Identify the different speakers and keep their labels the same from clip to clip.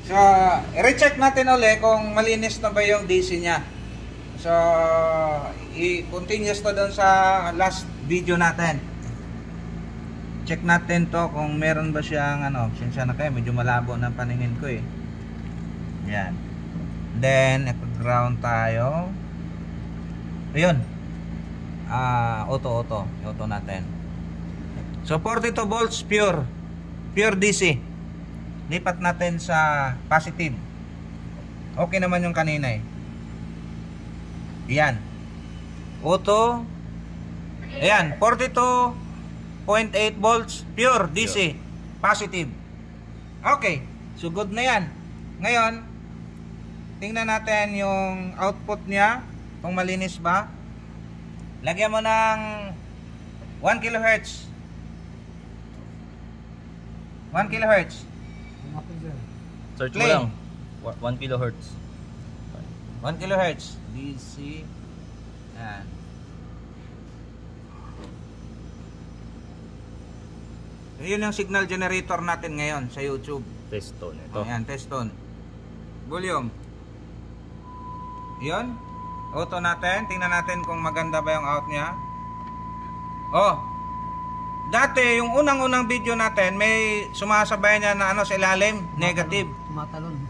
Speaker 1: So, i-recheck natin ulit kung malinis na ba yung DC niya. So, i-continuous to doon sa last video natin. Check natin to kung meron ba siyang ano, sinsya na kayo, medyo malabo ng paningin ko eh. Yan. Then, ipa-ground tayo. Ayun. Auto natin. So, 42 volts pure DC. Lipat natin sa positive. Okay naman yung kanina eh. Yan. Auto. Ayan, 42.8 volts pure DC. Positive. Okay. So good na yan. Ngayon, tingnan natin yung output niya. Kung malinis ba. Lagyan mo ng 1 kHz. 1 kHz.
Speaker 2: Search mo lang. 1 kHz.
Speaker 1: 1 kHz. DC. Yan. Yun yung signal generator natin ngayon sa YouTube.
Speaker 2: Test tone ito.
Speaker 1: Ayan, test tone. Volume. Yun. Auto natin. Tingnan natin kung maganda ba yung out niya. Oh. Dati, yung unang-unang video natin, may sumasabay niya na ano sa ilalim, negative.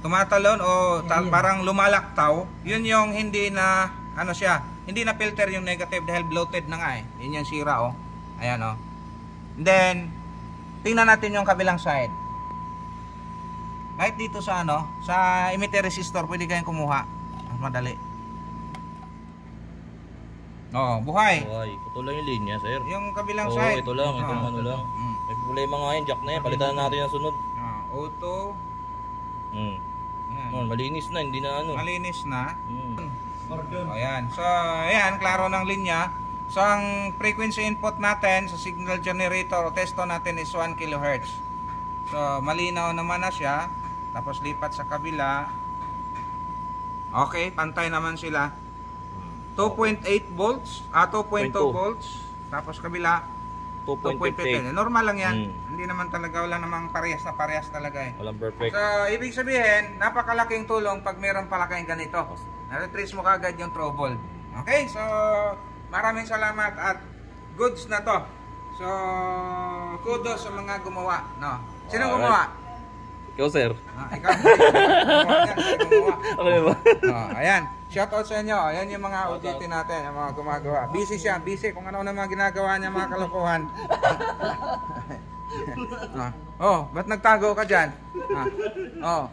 Speaker 1: Tumatalon o parang lumalaktaw. Yun yung hindi na, ano siya, hindi na filter yung negative dahil bloated na nga eh. Yun yung sira oh. Ayan oh. Then, tingnan natin yung kabilang side. Kahit dito sa ano, sa emitter resistor, pwede kayong kumuha. Madali. Oh, buhay.
Speaker 2: Buhay. Ito lang yung linya, sir.
Speaker 1: Yung kabilang
Speaker 2: Oo,
Speaker 1: side.
Speaker 2: ito lang. Ito lang ano lang. May problema nga yun. Jack na yan. Palitan na natin yung sunod.
Speaker 1: Auto.
Speaker 2: Ayan. Malinis na. Hindi na ano.
Speaker 1: Malinis na. Ayan. So, ayan. Klaro ng linya. So, ang frequency input natin sa signal generator o testo natin is 1 kHz. So, malinaw naman na siya. Tapos lipat sa kabila. Okay. Pantay naman sila. 2.8 volts, 2.2 volts, tapos kabila 2.8. Normal lang yan. Hindi naman talaga, wala namang parehas na parehas talaga eh.
Speaker 2: Walang perfect.
Speaker 1: So, ibig sabihin, napakalaking tulong pag mayroon pala kayong ganito. Na-retrace mo kagad yung trouble. Okay, so maraming salamat at goods na to. So, kudos sa mga gumawa. No? Sino gumawa?
Speaker 2: Ikaw, sir.
Speaker 1: Ikaw. Gumawa.
Speaker 2: Okay ba?
Speaker 1: Ayan. Shoutout sa inyo. Ayan yung mga OJT natin, yung mga gumagawa. Busy siya, busy kung ano na mga ginagawa niya, mga kalokohan. Oh, ba't nagtago ka dyan? Oh.